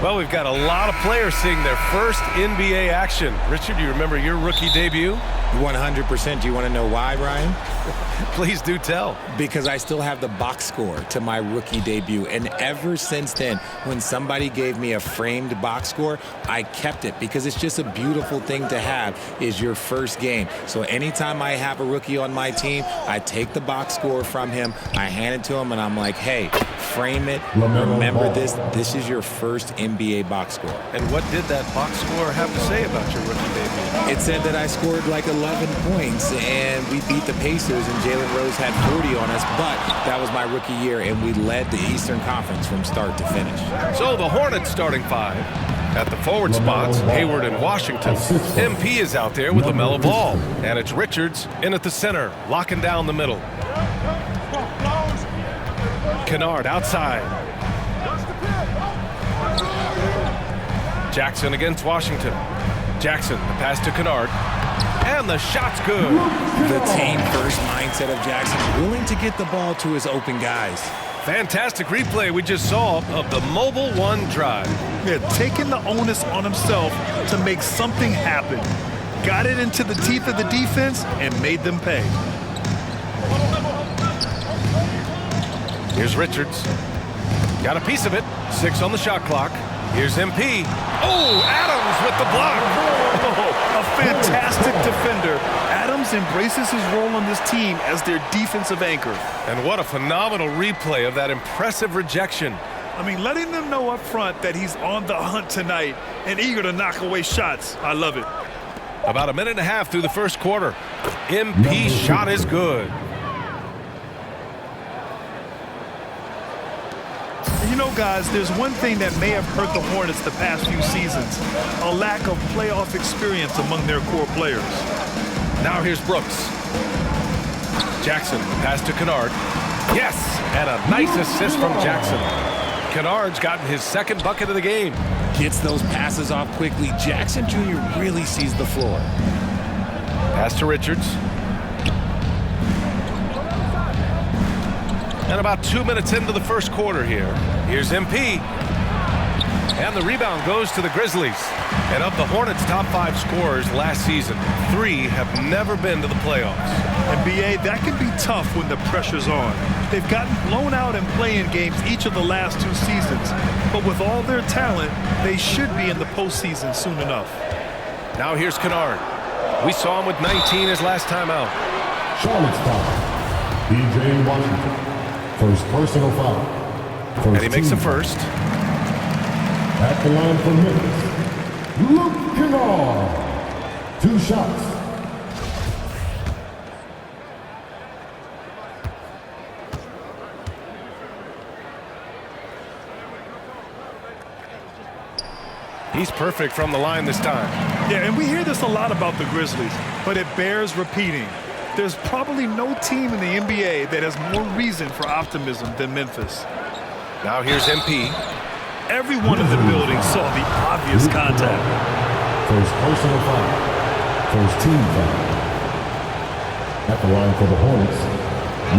Well, we've got a lot of players seeing their first NBA action. Richard, do you remember your rookie debut? 100%. Do you want to know why, Ryan? Please do tell. Because I still have the box score to my rookie debut. And ever since then, when somebody gave me a framed box score, I kept it because it's just a beautiful thing to have is your first game. So anytime I have a rookie on my team, I take the box score from him, I hand it to him, and I'm like, hey, frame it. Remember this. This is your first NBA box score. And what did that box score have to say about your rookie debut? It said that I scored like 11 points, and we beat the Pacers, and Jalen Rose had 40 on us, but that was my rookie year, and we led the Eastern Conference from start to finish. So the Hornets starting five. At the forward spots, Hayward and Washington. MP is out there with LaMelo Ball. And it's Richards in at the center, locking down the middle. Kennard outside. Jackson against Washington. Jackson, the pass to Kennard. And the shot's good. The team-first mindset of Jackson, willing to get the ball to his open guys. Fantastic replay we just saw of the Mobile One drive. Yeah, taking the onus on himself to make something happen. Got it into the teeth of the defense and made them pay. Here's Richards. Got a piece of it. 6 on the shot clock. Here's MP. Oh, Adams with the block. Oh, a fantastic defender. Adams embraces his role on this team as their defensive anchor. And what a phenomenal replay of that impressive rejection. I mean, letting them know up front that he's on the hunt tonight and eager to knock away shots. I love it. About a minute and a half through the first quarter. MP shot is good. You know, guys, there's one thing that may have hurt the Hornets the past few seasons, a lack of playoff experience among their core players. Now here's Brooks. Jackson, pass to Kennard. Yes, and a nice assist from Jackson. Kennard's gotten his second bucket of the game. Gets those passes off quickly. Jackson Jr. really sees the floor. Pass to Richards. And about 2 minutes into the first quarter here. Here's MP. And the rebound goes to the Grizzlies. And of the Hornets' top 5 scorers last season, 3 have never been to the playoffs. And BA, that can be tough when the pressure's on. They've gotten blown out in play-in games each of the last 2 seasons. But with all their talent, they should be in the postseason soon enough. Now here's Kennard. We saw him with 19 his last time out. Charlotte's foul. DJ Washington. First personal foul. And he makes the first. At the line for Memphis, Luke Kennard. 2 shots. He's perfect from the line this time. Yeah, and we hear this a lot about the Grizzlies, but it bears repeating. There's probably no team in the NBA that has more reason for optimism than Memphis. Now here's MP. Everyone in the building saw the obvious contact. First personal foul. First team foul. At the line for the Hornets,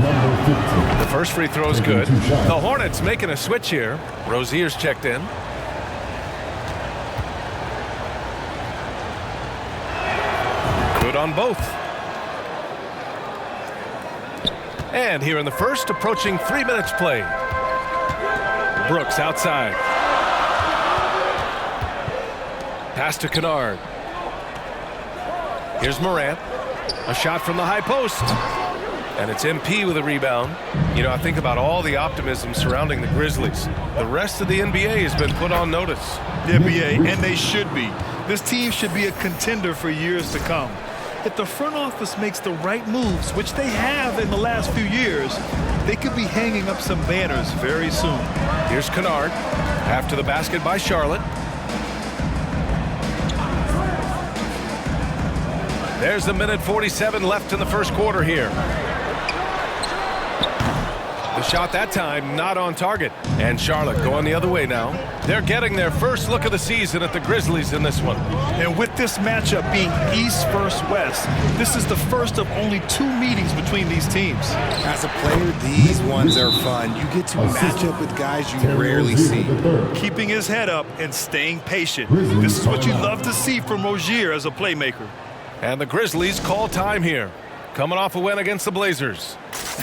number 15. The first free throw is good. The Hornets making a switch here. Rozier's checked in. Good on both. And here in the first, approaching 3 minutes played. Brooks outside. Pass to Kennard. Here's Morant. A shot from the high post. And it's MP with a rebound. You know, I think about all the optimism surrounding the Grizzlies. The rest of the NBA has been put on notice. The NBA, and they should be. This team should be a contender for years to come. If the front office makes the right moves, which they have in the last few years, they could be hanging up some banners very soon. Here's Kennard. After the basket by Charlotte. There's a minute 47 left in the first quarter here. The shot that time not on target. And Charlotte going the other way now. They're getting their first look of the season at the Grizzlies in this one. And with this matchup being East versus West, this is the first of only 2 meetings between these teams. As a player, these ones are fun. You get to match up with guys you rarely see. Keeping his head up and staying patient. This is what you love to see from Rozier as a playmaker. And the Grizzlies call time here. Coming off a win against the Blazers.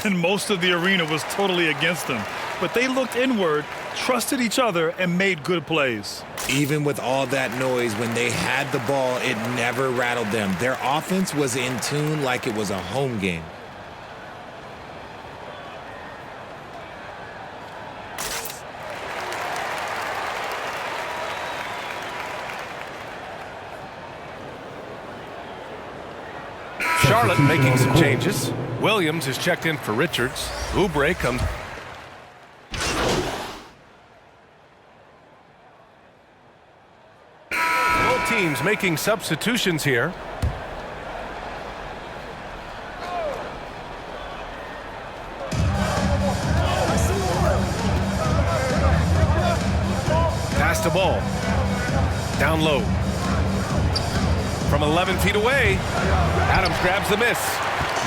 And most of the arena was totally against them. But they looked inward, trusted each other, and made good plays. Even with all that noise, when they had the ball, it never rattled them. Their offense was in tune like it was a home game. Charlotte making some changes. Williams is checked in for Richards. Oubre comes. Both teams making substitutions here. Pass the ball. Down low. From 11 feet away, Adams grabs the miss.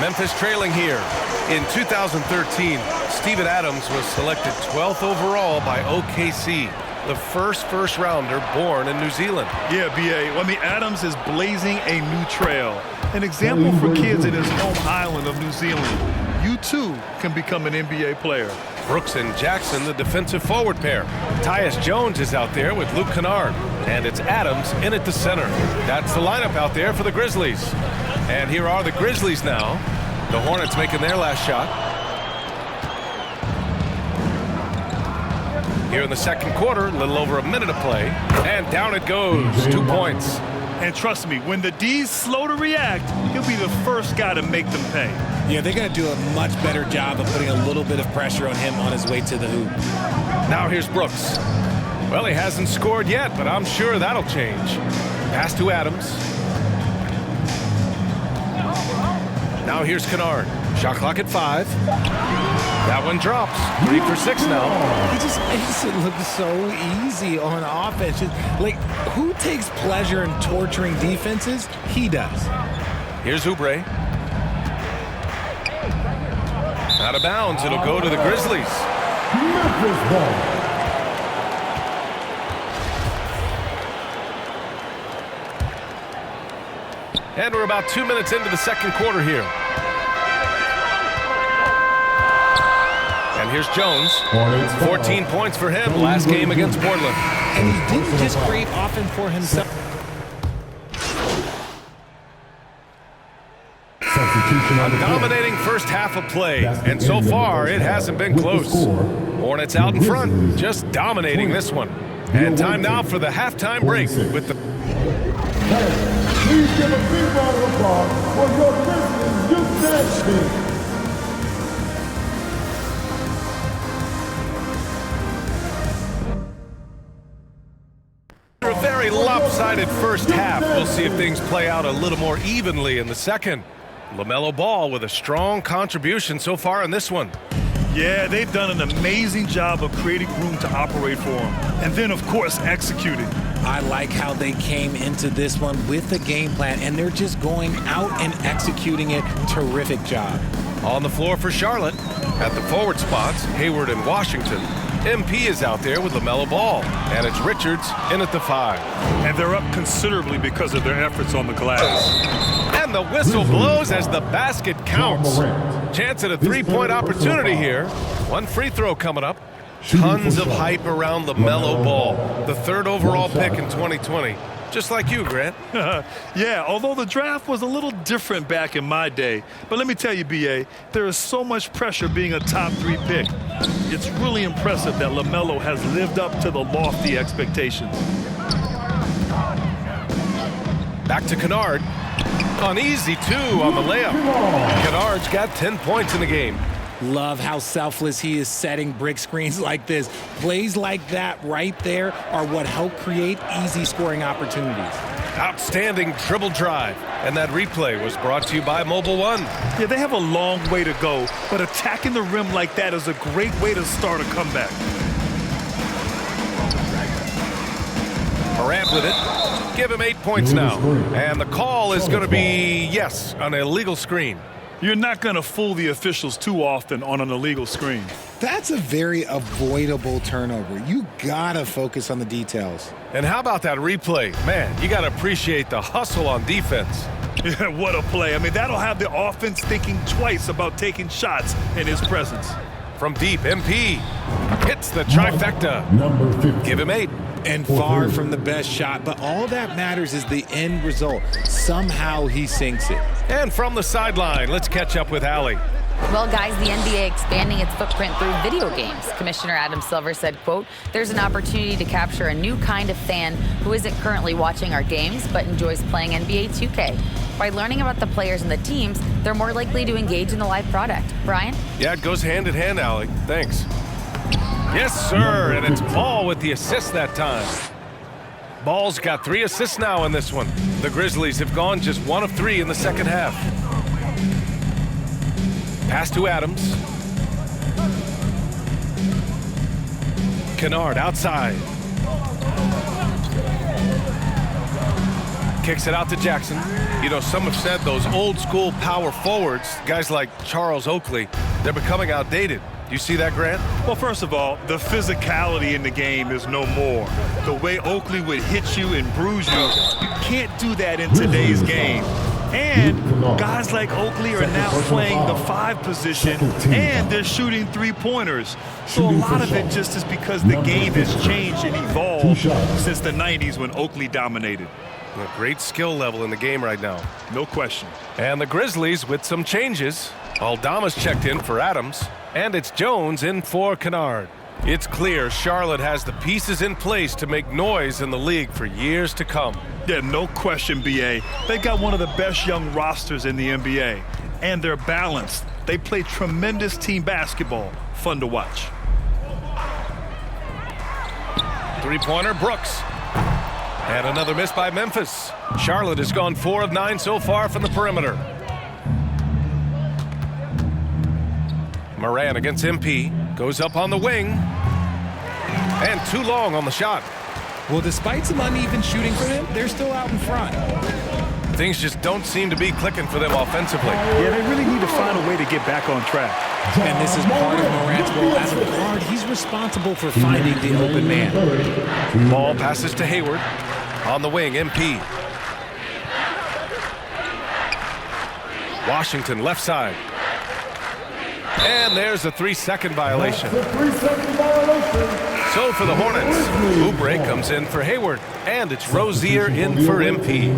Memphis trailing here. In 2013, Steven Adams was selected 12th overall by OKC, the first rounder born in New Zealand. Yeah, B.A. I mean, Adams is blazing a new trail. An example for kids in his home island of New Zealand. You, too, can become an NBA player. Brooks and Jackson, the defensive forward pair. Tyus Jones is out there with Luke Kennard. And it's Adams in at the center. That's the lineup out there for the Grizzlies. And here are the Grizzlies now. The Hornets making their last shot. Here in the second quarter, a little over a minute of play. And down it goes. 2 points. And trust me, when the D's slow to react, he'll be the first guy to make them pay. Yeah, they're going to do a much better job of putting a little bit of pressure on him on his way to the hoop. Now here's Brooks. Well, he hasn't scored yet, but I'm sure that'll change. Pass to Adams. Now here's Kennard. Shot clock at 5. That one drops. 3 for 6 now. He just makes it look so easy on offense. Like, who takes pleasure in torturing defenses? He does. Here's Oubre. Out of bounds. It'll go to the Grizzlies. Memphis ball. And we're about 2 minutes into the second quarter here. And here's Jones. 14 points for him last game against Portland. And he didn't just create offense for himself. A dominating first half of play, and so far it hasn't been close. Hornets out in front, just dominating this one. And time now for the halftime break with the... Please give a big round of applause for your Grizzlies Youth Dance Team. A very lopsided first half. We'll see if things play out a little more evenly in the second. LaMelo Ball with a strong contribution so far in this one. Yeah, they've done an amazing job of creating room to operate for him. And then, of course, executing. I like how they came into this one with a game plan, and they're just going out and executing it. Terrific job. On the floor for Charlotte. At the forward spots, Hayward and Washington. MP is out there with LaMelo Ball. And it's Richards in at the 5. And they're up considerably because of their efforts on the glass. And the whistle blows as the basket counts. Chance at a three-point opportunity here. One free throw coming up. Tons of hype around LaMelo Ball, the 3rd overall pick in 2020. Just like you, Grant. Yeah, although the draft was a little different back in my day. But let me tell you, B.A., there is so much pressure being a top 3 pick. It's really impressive that LaMelo has lived up to the lofty expectations. Back to Kennard. An easy 2 on the layup. Kennard's got 10 points in the game. Love how selfless he is setting brick screens like this. Plays like that right there are what help create easy scoring opportunities. Outstanding dribble drive. And that replay was brought to you by Mobile One. Yeah, they have a long way to go, but attacking the rim like that is a great way to start a comeback. Morant with it. Give him 8 points now. And the call is going to be, yes, an illegal screen. You're not going to fool the officials too often on an illegal screen. That's a very avoidable turnover. You gotta focus on the details. And how about that replay? Man, you got to appreciate the hustle on defense. Yeah, what a play. I mean, that'll have the offense thinking twice about taking shots in his presence. From deep, MP hits the trifecta. Number 50. Give him 8. And far from the best shot, but all that matters is the end result. Somehow he sinks it. And from the sideline, let's catch up with Allie. Well, guys, the NBA expanding its footprint through video games. Commissioner Adam Silver said, quote, "There's an opportunity to capture a new kind of fan who isn't currently watching our games but enjoys playing NBA 2K. By learning about the players and the teams, they're more likely to engage in the live product." Brian? Yeah, it goes hand in hand, Allie. Thanks. Yes, sir, and it's Ball with the assist that time. Ball's got 3 assists now in this one. The Grizzlies have gone just 1 of 3 in the second half. Pass to Adams. Kennard outside. Kicks it out to Jackson. You know, some have said those old school power forwards, guys like Charles Oakley, they're becoming outdated. You see that, Grant? Well, first of all, the physicality in the game is no more. The way Oakley would hit you and bruise you, you can't do that in today's game. And guys like Oakley are now playing the 5 position, and they're shooting 3-pointers. So a lot of it just is because the game has changed and evolved since the 90s when Oakley dominated. A great skill level in the game right now. No question. And the Grizzlies with some changes. Aldama's checked in for Adams, and it's Jones in for Kennard. It's clear Charlotte has the pieces in place to make noise in the league for years to come. Yeah, no question, B.A. They got one of the best young rosters in the NBA, and they're balanced. They play tremendous team basketball. Fun to watch. 3-pointer, Brooks. And another miss by Memphis. Charlotte has gone 4 of 9 so far from the perimeter. Morant against MP. Goes up on the wing. And too long on the shot. Well, despite some uneven shooting for him, they're still out in front. Things just don't seem to be clicking for them offensively. Yeah, they really need to find a way to get back on track. And this is part of Morant's role as a guard. He's responsible for finding the open man. Ball passes to Hayward. On the wing, MP. Washington left side. And there's a 3-second violation. So for the Hornets, Oubre comes in for Hayward. And it's Rozier in for MP.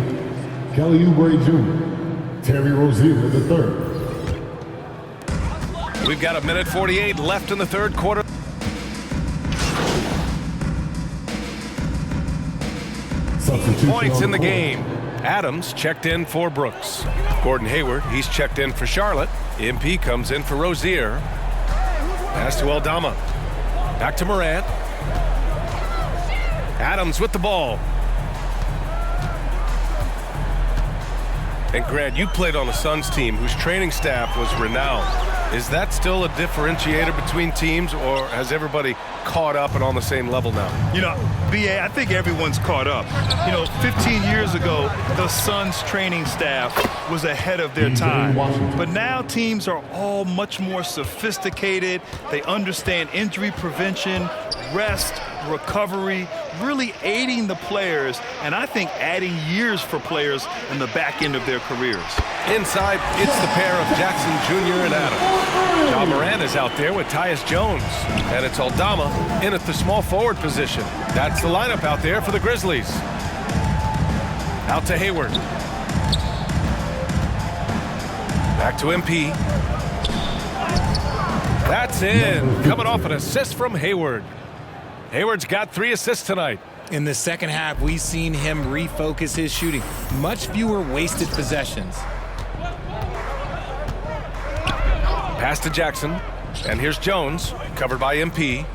Kelly Oubre Jr. Terry Rozier the third. We've got 1:48 left in the third quarter. Points in the game. Adams checked in for Brooks. Gordon Hayward, he's checked in for Charlotte. MP comes in for Rozier. Pass to Aldama. Back to Morant. Adams with the ball. And Grant, you played on the Suns team whose training staff was renowned. Is that still a differentiator between teams, or has everybody caught up and on the same level now? You know, B.A., I think everyone's caught up. You know, 15 years ago, the Suns training staff was ahead of their time. But now teams are all much more sophisticated. They understand injury prevention, rest, recovery, really aiding the players, and I think adding years for players in the back end of their careers. Inside, it's the pair of Jackson Jr. and Adams. Ja Morant is out there with Tyus Jones, and it's Aldama in at the small forward position. That's the lineup out there for the Grizzlies. Out to Hayward. Back to MP. That's in. Coming off an assist from Hayward. Hayward's got 3 assists tonight. In the second half, we've seen him refocus his shooting. Much fewer wasted possessions. Pass to Jackson. And here's Jones, covered by MP.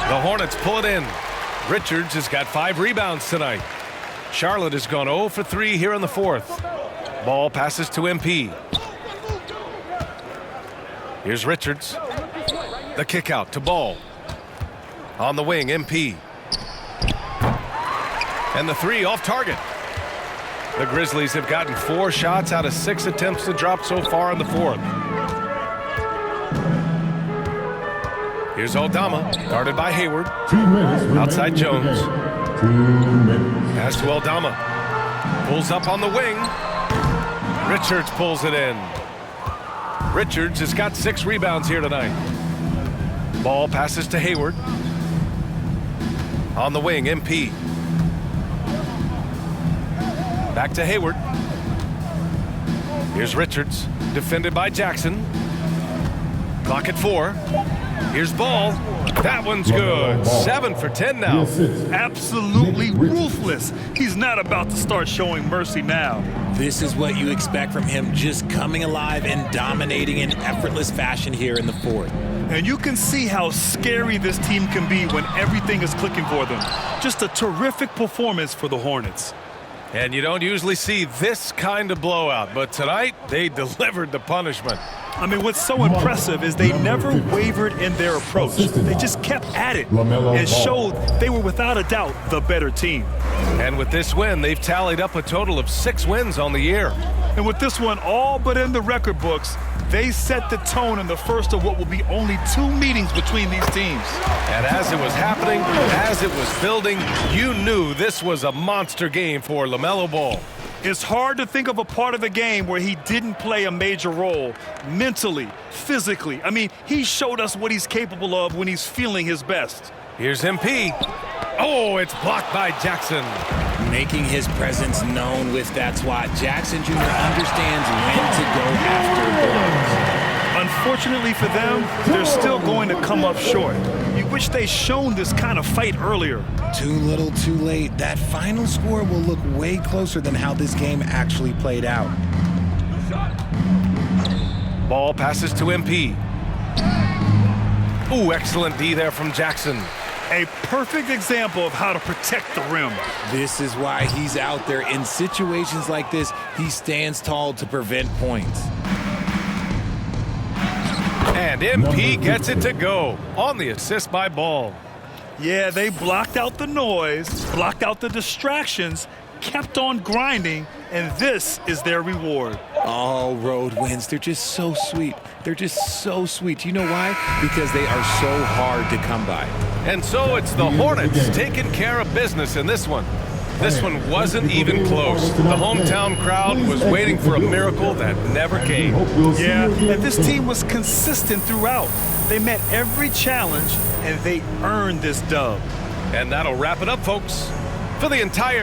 The Hornets pull it in. Richards has got 5 rebounds tonight. Charlotte has gone 0 for 3 here in the fourth. Ball passes to MP. Here's Richards. The kick out to Ball. On the wing, MP. And the three off target. The Grizzlies have gotten 4 shots out of 6 attempts to drop so far in the fourth. Here's Aldama, guarded by Hayward. 2 minutes Outside Jones. 2 minutes. Pass to Aldama. Pulls up on the wing. Richards pulls it in. Richards has got 6 rebounds here tonight. Ball passes to Hayward. On the wing, MP. Back to Hayward. Here's Richards, defended by Jackson. Clock at 4. Here's Ball. That one's good. 7 for 10 now. Absolutely ruthless. He's not about to start showing mercy now. This is what you expect from him, just coming alive and dominating in effortless fashion here in the fourth. And you can see how scary this team can be when everything is clicking for them. Just a terrific performance for the Hornets. And you don't usually see this kind of blowout, but tonight they delivered the punishment. I mean, what's so impressive is they never wavered in their approach. They just kept at it and showed they were without a doubt the better team. And with this win, they've tallied up a total of 6 wins on the year. And with this one all but in the record books, they set the tone in the first of what will be only 2 meetings between these teams. And as it was happening, as it was building, you knew this was a monster game for LaMelo Ball. It's hard to think of a part of the game where he didn't play a major role mentally, physically. I mean, he showed us what he's capable of when he's feeling his best. Here's MP. Oh, it's blocked by Jackson. Making his presence known with that swat. Jackson Jr. understands when to go after balls. Unfortunately for them, they're still going to come up short. You wish they'd shown this kind of fight earlier. Too little, too late. That final score will look way closer than how this game actually played out. Ball passes to MP. Ooh, excellent D there from Jackson. A perfect example of how to protect the rim. This is why he's out there. In situations like this, he stands tall to prevent points. And MP gets it to go on the assist by Ball. Yeah, they blocked out the noise, blocked out the distractions, kept on grinding, and this is their reward. All road wins, they're just so sweet. They're just so sweet. You know why? Because they are so hard to come by. And so it's the Hornets taking care of business in this one. This one wasn't even close. The hometown crowd was waiting for a miracle that never came. Yeah, and this team was consistent throughout. They met every challenge, and they earned this dub. And that'll wrap it up, folks. For the entire